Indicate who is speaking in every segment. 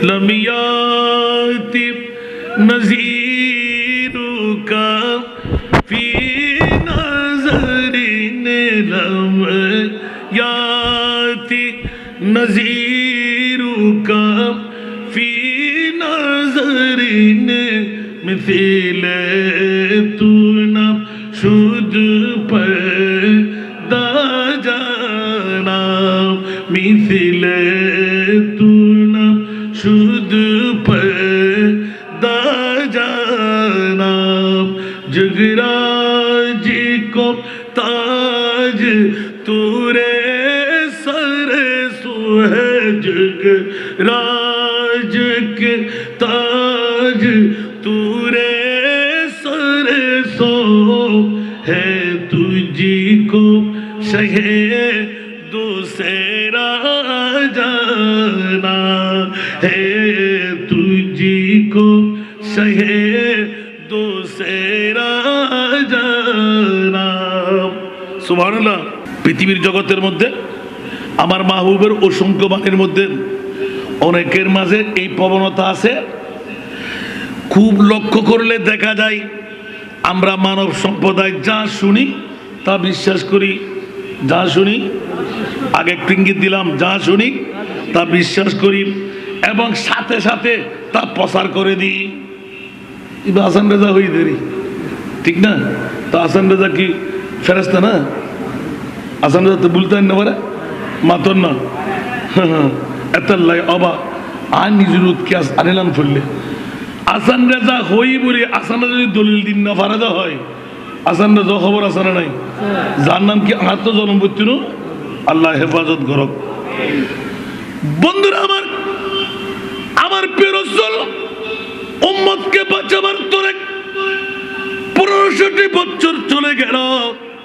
Speaker 1: لم يأت نذيرك في نظر لم يأت نذيرك في نظر مثل تنا شد पैदा जाना مثل تنا شد पैदा जाना जगराज को ताज तुरे सर सुहे जगराज के ताज तुरे सर सो है तुझी को शहे दूसरा जाना है तुझी को शहे दूसरा जाना সুবহানাল্লাহ। পৃথিবীর জগতের মধ্যে আমার মাহবুবের অসংখ্য বাণীর মধ্যে অনেকের মাঝে এই প্রবণতা আছে। খুব লক্ষ্য করলে দেখা যায় আমরা মানব সম্প্রদায় যা শুনি তা বিশ্বাস করি, যা শুনি আগে একটু ইঙ্গিত দিলাম, যা শুনি তা বিশ্বাস করি এবং সাথে সাথে তা প্রচার করে দিই। হাসান রেজা হই দেরি, ঠিক না? তো হাসান রেজা কি ফেরেস্তা না? হাসান রেজা তো বলতে না পারে মাতন না এত অবা আর নিজের উৎকে আনিলাম ফেললে আসান রেজা হই বলি আসান রেজা যদি দলিল দিন না ফারাদা হয় আসান রেজা খবর আসানা নাই, যার নাম কি আমার তো জন্ম করছিল, আল্লাহ হেফাজত করক। বন্ধুরা আমার, আমার প্রিয় রাসূল উম্মতকে বাঁচাবার তোরে 1500 বছর চলে গেল।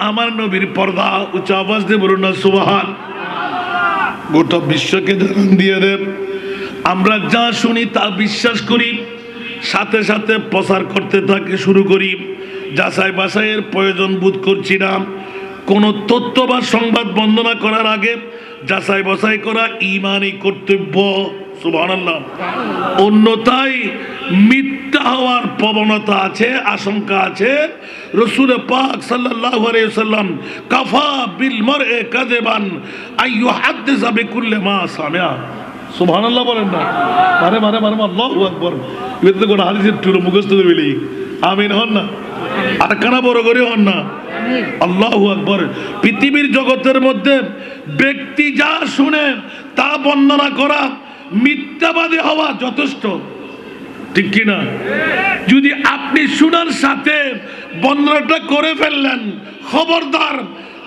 Speaker 1: আমার নবীর পর্দা উচ্চ আওয়াজ দিয়ে বলুন না সুবহান। গোটা বিশ্বকে জানান দিয়ে দেব আমরা যা শুনি তা বিশ্বাস করি, সাথে সাথে প্রচার করতে থাকে শুরু করি। যাচাই বাছাইয়ের প্রয়োজন বোধ করছি না। কোন তথ্য বা সংবাদ বর্ণনা করার আগে যাচাই বাছাই করা ঈমানি কর্তব্য। সুবহানাল্লাহ। অন্যথায় মিথ্যা হওয়ার প্রবণতা আছে, আশঙ্কা আছে। রাসূল পাক সাল্লাল্লাহু আলাইহি ওয়াসাল্লাম কাফা বিল মার'i কাযিবান আন ইউহাদ্দিসা বিকুল্লি মা সামিআ। সুবহানাল্লাহ বলেন না? মারে মারে মারে আল্লাহু আকবার। এতে কোন হাদিসের টুরু মুখস্থ করে বলি আমিন হন না, আর কানা বড় করে হন না আল্লাহু আকবার। পৃথিবীর জগতের মধ্যে ব্যক্তি যা শুনে তা বর্ণনা করা মিথ্যাবাদী হওয়া যথেষ্ট, ঠিক কিনা? যদি আপনি শোনার সাথে বর্ণনাটা করে ফেললেন, খবরদার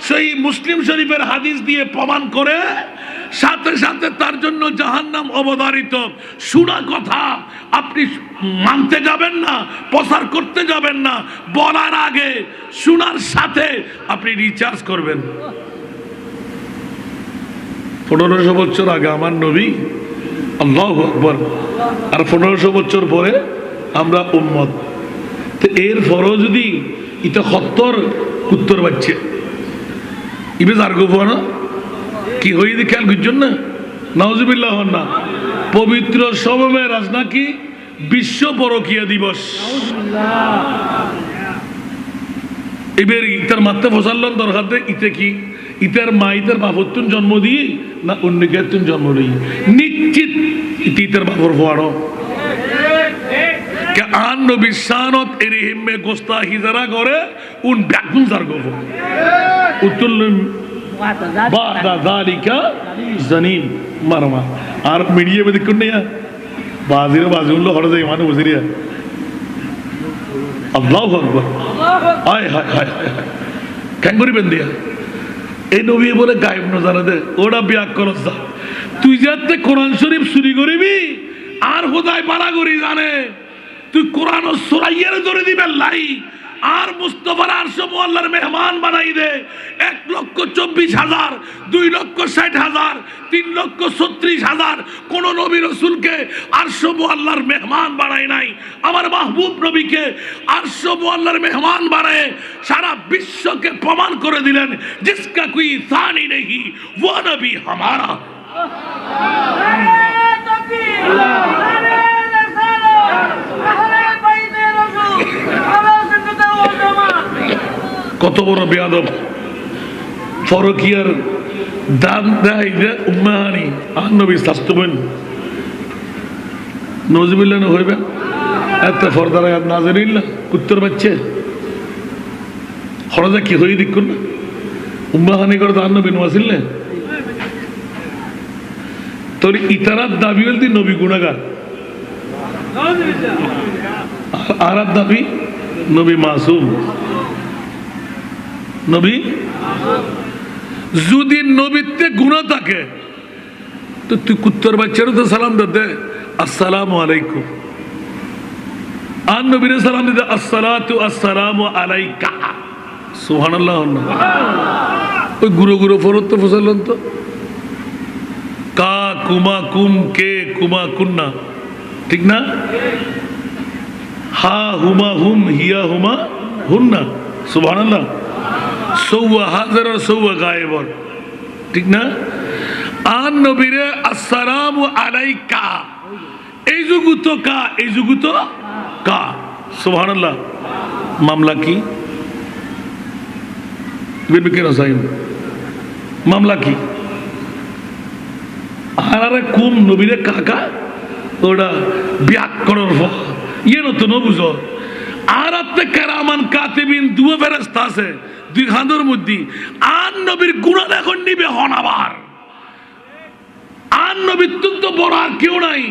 Speaker 1: সেই মুসলিম শরীফের হাদিস দিয়ে প্রমাণ করে সাথে সাথে তার জন্য জাহান্নাম অবধারিত। শোনা কথা আপনি মানতে যাবেন না, প্রচার করতে যাবেন না, বলার আগে শোনার সাথে আপনি রিচার্জ করবেন। 1500 বছর আগে আমার নবী, আল্লাহু আকবার, আর 1500 বছর পরে আমরা উম্মত। তো এর পরও যদি এটা 70 উত্তর বাচ্চে ইবে যার গো না কি হয়ে দি খেয়াল করছেন না? নাউজুবিল্লাহ না। পবিত্র শবে মেরাজ নাকি বিশ্ব পরকীয়া দিবস। এবার ইতার মাত্রা ফসাল্লার দরকার দেয় ইতে কি ইতার মা ইতার বাপতুন জন্ম দিয়ে না অন্য কেতুন জন্ম দিয়ে নিশ্চিত ইতার বাপর ফোয়াড়ো কে আন নবী শানত এর হিম্মে গোস্তাহি যারা করে উন ব্যাকুন যার গো উতুল বাদা যালিকা জানিম মারমা। আর মিডিয়া মে দেখুন না বাজির বাজুল্লো হড় যায় মানে বুঝিরিয়া আল্লাহু আকবার। হায় হায় হায় হায় কেন করিবেন দিয়া এই নবী বলে গায়েব না জানা দে ওরা বিয়াক করস যা তুই যাতে কোরআন শরীফ চুরি করিবি আর খোদাই বাড়া করি জানে তুই কোরআন ও সুরাইয়ের ধরে দিবে লাই আর মুস্তাফার আরশে আল্লাহর মেহমান বানাই দে। 1,24,000 2,60,000 3,36,000 কোন নবী রাসূলকে আরশে আল্লাহর মেহমান বানাই নাই। আমার মাহবুব নবীকে আরশে আল্লাহর মেহমান বানায় সারা বিশ্বকে প্রমাণ করে দিলেন জিসকা কোই সানি নেহি वो नबी हमारा। কত বড় বেয়াদব ফরকিয়ার দাম দেয় যে উম্মাহানি আর নবী স্বাস্থ্যবেন নজিবিল্লাহ হইবেন এত ফরদার আয়াত নাযিরিল্লাহ উত্তর বাচ্চে খরজা কি হই দেখুন না উম্মাহানি করে আর নবী নওয়াজিল না তোর ইতারাত দাবি হল নবী গুনাহগার আর দাবি নবী মাসুম নবী যদি নবীতে গুনাহ থাকে তো তুই কুত্তর বাচ্চারও তো সালাম দে আসসালামু আলাইকুম আর নবীর সালাম দিতে আসসালাতু আসসালামু আলাইকা সুবহানাল্লাহ ওই গুরু গুরু ফরত তো ফসলেন তো কা কুমা কুম কে কুমা কুন্না ঠিক না হা হুমা হুম হিয়া হুমা হুন্না সুবহানাল্লাহ সৌয়া হাজার আর সৌয়া গায়েব ঠিক না আর নবীরে আসসালামু আলাইকা এই যুগু তো কা এই যুগু তো কা সুবহানাল্লাহ মামলা কি মামলা কি আর কুম নবীরে কাকা ওটা ব্যাকরণ ইয়ে নতো নবুঝো আর আপনি কারামান কাতিবিন দুয়া ফেরেশতা আছে দুই খান্দর মধ্যে আর নবীর গুনাহ এখন নিবে হন আবার আর নবীর তো বড় আর কেউ নাই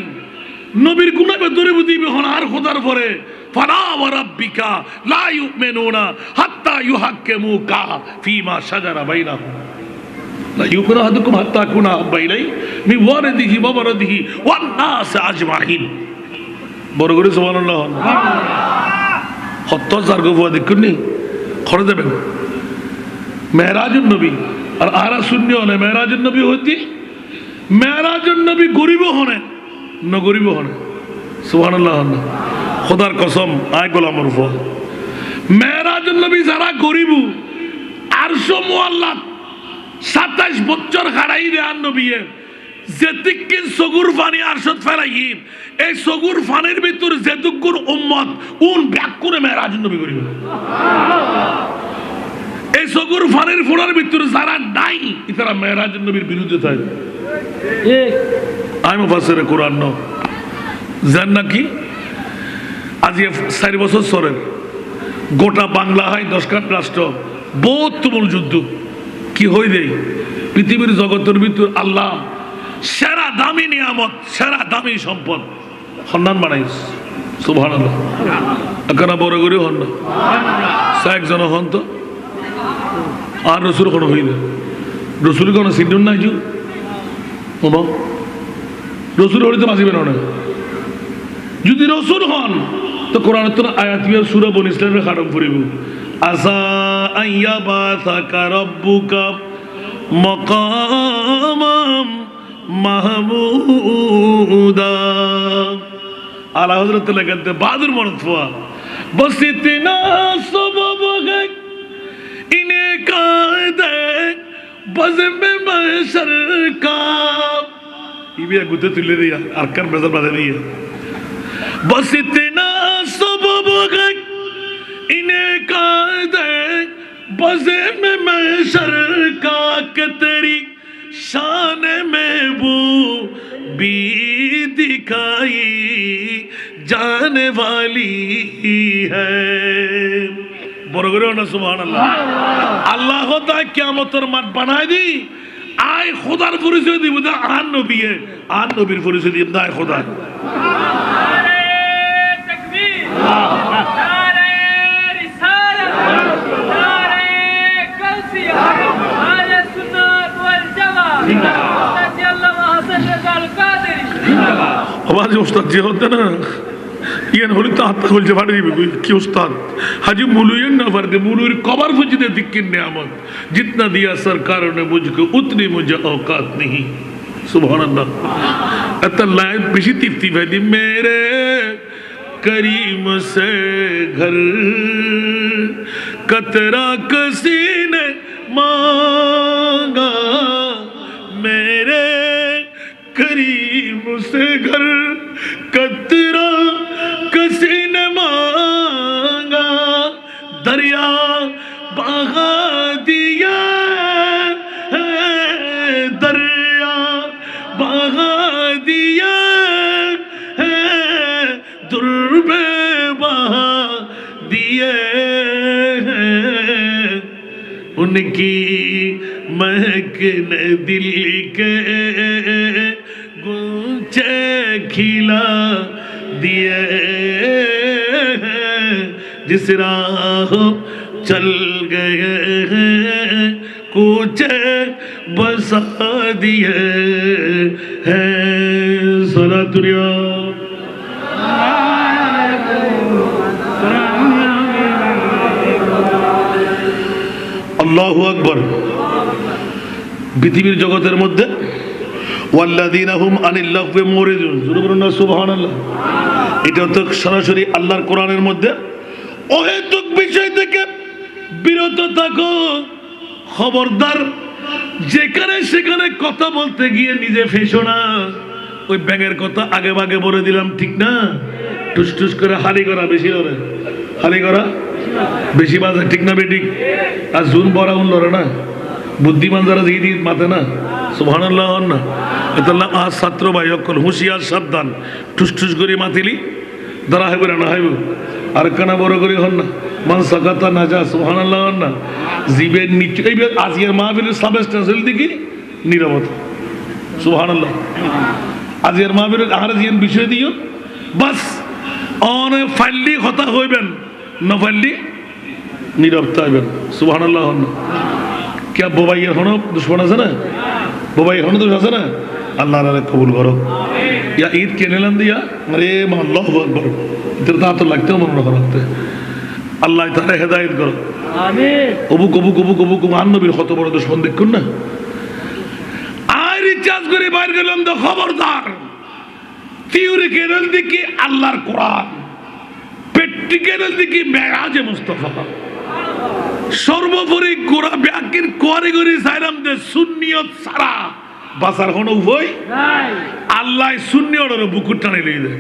Speaker 1: নবীর গুনাহ ধরে বুঝিবে হন আর খোদার পরে ফালা ওয়া রাব্বিকা লা ইউমিনুনা হাত্তা ইউহাক্কিমুকা ফীমা শাজারা বাইনাহুম লা ইউমিনু আহাদুকুম হাত্তা আকুনা আহাব্বা ইলাইহি মিন ওয়ালিদিহি ওয়া ওয়ালাদিহি ওয়ান নাস আজমাইন বড় করে সুবহানাল্লাহ হত্য জারগো ফুয়া দেখুননি খরে দেবেন মেহরাজুন নবী আর আরা শূন্য হলে মেহরাজুন নবী হইতি মেহরাজুন নবী গরিব হনে ন গরিব হনে সুবহানাল্লাহ খোদার কসম আয় গোলামর ফুয়া মেহরাজুন নবী যারা গরিব আরশ মুআল্লাত 27 বছর খাড়াই দে আর নবীয়ে যেতিকে সগুর ফানি আরশত ফেলাইন এই সগুর ফানির ভিতর যেতুকুর উম্মত উন ব্যাক করে মেহরাজুন নবী গরিব এই সগুর ফানির ফোড়ার ভিতর যারা নাই তারা মেহরাজুন নবীর বিরুদ্ধে থাকে আমি মুফাসসিরে কোরআন ন জান নাকি আজ 4 বছর সরের গোটা বাংলা হয় 10 কাঠ রাষ্ট্র বহুত তুমুল যুদ্ধ কি হই দেই পৃথিবীর জগতের ভিতর আল্লাহ সেরা দামি নিয়ামত সেরা দামি সম্পদ সন্ধান বানাইস সুবহানাল্লাহ একানা বড় করে হন না একজন হন তো আর রসুল কোনো হইলে রসুল কোনো সিদ্ধন নাই জু রসুল হইতে বাঁচিবেন না যদি রসুল হন তো কোরআন তো আয়াত সূরা বনী ইসরাঈলের খাটম পড়িব আসা আইয়াবাসাকা রাব্বুকা মাকামাম মাহমুদা আলা হযরত লাগাতে বাদুর মরতফা বস ইতনা সবব है इन्हें कायदे बज़्म महशर का ये गुते तुले दिया अरकान बेजर बता दिया बस इतना सबब है इन्हें कायदे बज़्म महशर का के तेरी शान में वो भी दिखाई जाने वाली है বড় করে না সুবহানাল্লাহ আল্লাহ তাআলা কিয়ামতের মাঠ বানায় দি আয় খোদার পরিচয় দিব না আর নবীয়ে আর নবীর পরিচয় দিব না খোদা নারে তাকবীর নারে রিসালাত নারে কালসিয়া আহলে সুন্নাত ওয়াল জামাত জিন্দাবাদ আল্লামা হাসান রাজাল কাদেরী জিন্দাবাদ আওয়াজ উস্তাদ জি হতে না ইয়ান হলি তো হাত খুলছে ফাড়ে দিবে কি উস্তাদ हाजी मुलुयन ना फर्क मुलुर कबर फुजदे दिक्किन नियामत जितना दिया सरकार ने मुझको उतनी मुझे औकात नहीं सुभान अल्लाह अतल्लाह बिशी तिफ्ती फैदी मेरे करीम से घर कतरा किसी ने मांगा मेरे करीम से घर कतरा किसी ने मांगा दरिया बाग उनकी महकने दिल के गुंचे खिला दिए जिस राह चल गए हैं कूचे बसा दिए हैं सलातुरिया আল্লাহু আকবার। পৃথিবীর জগতের মধ্যে ওয়াল্লাযীনা হুম আনিল লাগwi মুরিদুন, জোরে বলুন না সুবহানাল্লাহ। এটা তো সরাসরি আল্লাহর কোরআনের মধ্যে অহেতুক বিষয় থেকে বিরত থাকো, খবরদার। যেখানে সেখানে কথা বলতে গিয়ে নিজে ফেসো না। ওই ব্যাঙের কথা আগে ভাগে বলে দিলাম, ঠিক না? টুস টুস করে হালি করা বেশি লড়ে, হালি করা বেশি বাজে, ঠিক না বেঠিক? আর জুন বড়া উন লড়ে না, বুদ্ধিমান যারা দিয়ে দিই মাথে না, সুবহানাল্লাহ না। এতাল্লাহ আজ ছাত্র ভাই অকল হুঁশিয়ার সাবধান, টুস টুস করে মাতিলি ধরা হইব না হইব। আর কানা বড় করে হন না, মান সাকাতা না যা, সুবহানাল্লাহ না। জীবের নিচে এই আজকের মাহফিলের সাবস্টেন্স হইল দেখি নীরবতা, সুবহানাল্লাহ। আজকের মাহফিলের আর জিন বিষয় দিও বাস, অনে ফাইলি কথা হইবেন, না ফাইলি নীরবতা হইবেন, সুবহানাল্লাহ না। কে বোবাইয়ের হনো দুশ্মন আছে না, বোবাইয়ের হনো দোষ আছে না, আল্লাহ কবুল করো। ইয়া ঈদ কে নিলাম দিয়া আরে আল্লাহু আকবার, এদের তা তো লাগতেও মনে রাখতে, আল্লাহ তাআলা হেদায়েত করো, আমিন। অবু কবু কবু কবু কবু নবীর কত বড় দুশ্মন দেখুন না। আর রিচার্জ করে বাইরে গেলাম তো খবরদার, থিওরিক্যাল দিকে আল্লাহর কোরআন, প্র্যাকটিক্যাল দিকে মেরাজে মুস্তাফা। সর্বোপরি গোড়া ব্যাকির কোয়ারিগরি সাইরাম দে সুন্নিয়ত সারা বাসার কোনো উভয় আল্লাহ সুন্নিয়তের বুকুর টানে লিয়ে দেয়।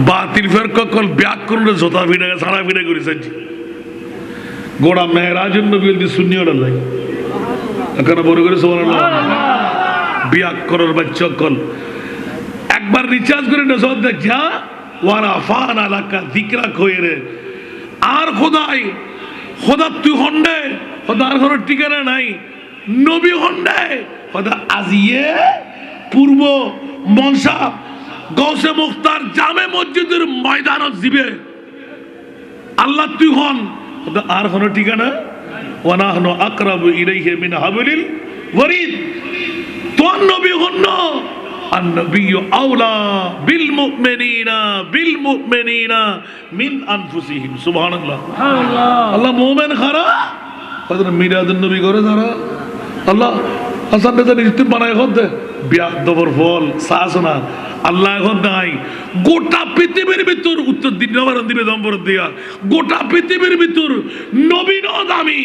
Speaker 1: বাতিল ফের কল ব্যাক করলে জোতা ফিরে সারা ফিরে করে চাইছি গোড়া মেহরাজের নবী বলতে সুন্নিয়ত আল্লাহ এখানে বড় করে সুবহানাল্লাহ। ব্যাক করার বাচ্চা কল একবার রিচার্জ করে না সব দেখ যা ওয়ারা ফান আলাকা যিকরা কইরে। আর খোদাই খোদা তুই হন্ডে, খোদা আর কোনো ঠিকানা নাই, নবী হন্ডে খোদা আজিয়ে পূর্ব মনসা গৌসে মুখতার জামে মসজিদের ময়দানত জিবে আল্লাহ তুই হন, খোদা আর কোনো ঠিকানা। ওয়ানাহনু আকরাবু ইলাইহি মিন হাবলিল ওয়ারিদ, তোর নবী হন। النبي أولى بالمؤمنين من أنفسهم سبحان الله الله مومن خرا قدر ميلاد النبي করে যারা আল্লাহ হাসান নেতা নিতে বানায় হতে বিয়া দবর ফল সাসনা আল্লাহ এখন নাই। গোটা পৃথিবীর ভিতর উত্তর দিন দিবে দম্বর দিয়া গোটা পৃথিবীর ভিতর নবী ন দামি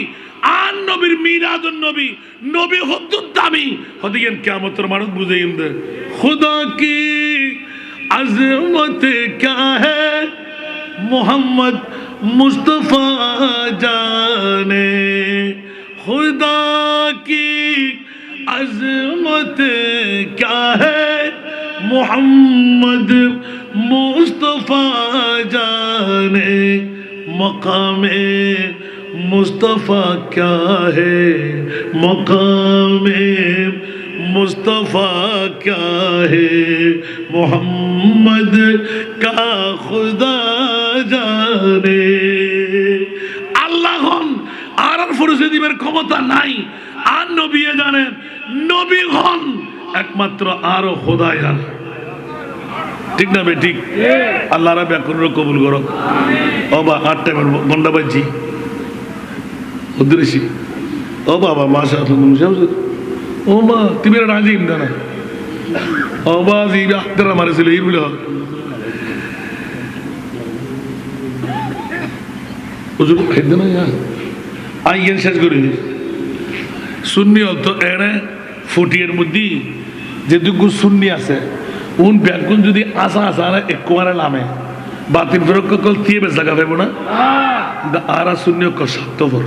Speaker 1: আর নবীর মিলাদুন নবী নবী হদ্দুদ দামি হদিয়েন কিয়ামতের মানুষ বুঝাইম দে खुदा की अज़मत क्या है मोहम्मद मुस्तफ़ा जाने, खुदा की अज़मत क्या है मोहम्मद मुस्तफ़ा जाने, मकामे मुस्तफ़ा क्या है मकामे मुस्तफ़ा क्या है मोहम्मद का खुदा जाने। আল্লাহ আর ফরজে দিবের ক্ষমতা নাই, আর নবী জানেন, নবী হন একমাত্র আর খোদা জানে, ঠিক না বে ঠিক? আল্লাহ রাব্বি কোন কবুল করো। ও বা 8 টাইমের গন্ডা বাজি উদ্দেশ্যি ও বাবা মাশাআল্লাহ ও মা তুমি রাজিম না আওয়াজি আখরা মারছিল এই বলে ওজু হেদ না ইয়া আইয়েন শেষ করে সুন্নি তো এনে ফুটিয়ের মধ্যে যে দুগু সুন্নি আছে উন ব্যাগুন যদি আসা আসা এক কোয়ারে নামে বাতিল ফরক কল দিয়ে বেশ লাগা পাবো না আরা সুন্নি ক সত্যবর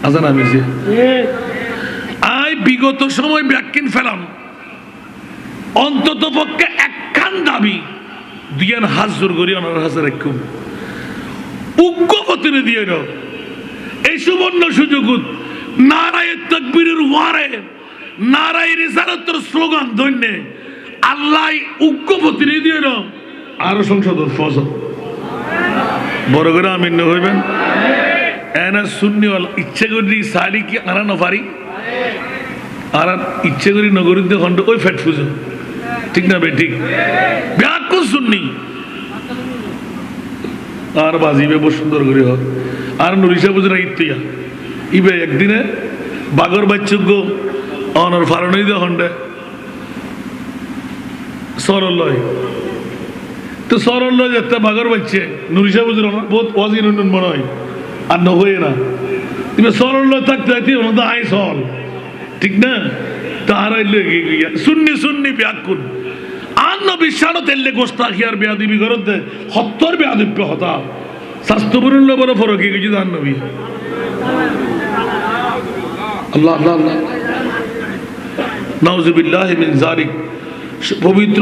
Speaker 1: আজান আমি যে আই বিগত সময় ব্যাকিন ফেলাম অন্তত পক্ষে একখান দাবি দুইয়ান হাজুর করি অনার হাজার একম উগ্র গতিরে দিয়ে নাও সুবর্ণ সুযোগ নারায়ে তাকবীরের ওয়ারে নারায়ে রিসালাতের স্লোগান ধন্যে আল্লাহ উগ্র প্রতিনিধি হলো আরো সংসদ ফজল বড় করে আমিন হইবেন এনা সুন্নি ওয়াল ইচ্ছে করি সারি কি আনা নফারি আর ইচ্ছে করি নগরীতে খন্ড ওই ফ্যাট ফুজো ঠিক না বে ঠিক ব্যাকুল সুন্নি আর বাজিবে বহু সুন্দর করে হয় আর নুরিশা বুঝে না ইতিয়া ইবে একদিনে বাগর বাচ্চুগ্য অনর ফারণই দিয়ে খন্ডে সরল লয় তো সরল লয় যেতে বাগর বাচ্চে নুরিশা বুঝে না বহুত ওয়াজিন উন্নয়ন মনে হয় আর নহয়ে না তুমি সরল লয় থাকতে থাকতে ওনাদের আই সল ঠিক না তার সুন্নি সুন্নি ব্যাকুল আর নবী শানো তেললে গোস্তাখি আর বেয়াদিবি করতে হত্তর বেয়াদিব্য হতা স্বাস্থ্যপূর্ণ বড় ফরক কিছু দান নবী আল্লাহ আল্লাহ আল্লাহ নাউজুবিল্লাহ মিন যালিক পবিত্র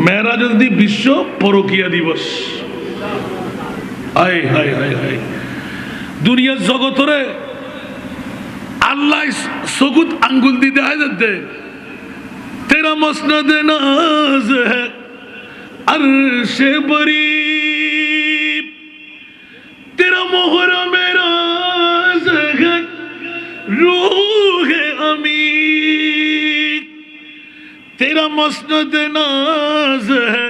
Speaker 1: মেরাজ দি বিশ্ব পরকিয়া দিবস আয় হায় হায় হায় দুনিয়ার জগতরে আল্লাহ সগুত আঙ্গুল দিতে হয় যাতে তেরা মসনদ নাজ है अर्श बरी तेरा मोहरा मेरा है रूह अमी तेरा मसनद नाज है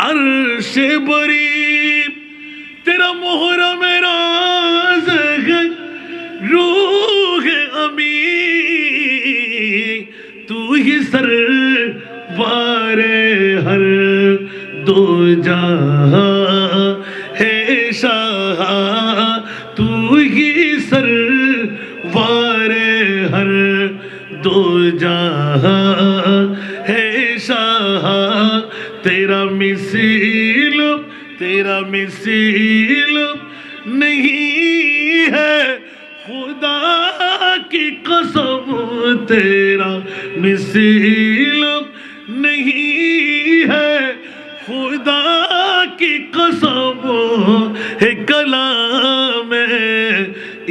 Speaker 1: अर्श बरी तेरा मोहरा मेरा है रूह अमी तू ही सरवारे हर दो जहां है शाह तू ही सरवारे हर दो जहां है शाह तेरा मिसील नहीं है खुदा की कसम तेरा मिसील नहीं है खुदा की कसम है कलाम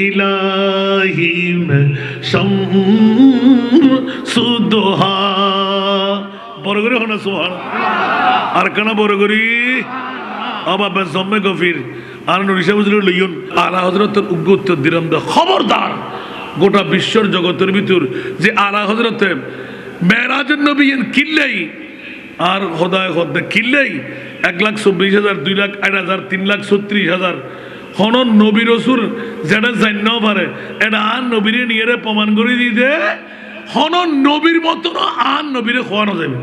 Speaker 1: इलाही में शम्सुद्दोहा বড় করে হনা সুবহান আর কানা বড় করি আবা জম্মে গফির আর নুরিশা বুজুর লইয়ন আলা হযরতের উত্তর দিলাম খবরদার গোটা বিশ্বর জগতের ভিতর যে আলা হযরতে মেরাজের নবী কিল্লাই আর খোদায় খোদা কিল্লাই 1,24,000 2,08,000 3,36,000 হনন নবী রসুল যেটা জানতেও পারে এটা আর নবীরে নিয়ে প্রমাণ করে দিতে হনন নবীর মতন আর নবীরে খোয়ানো যাবে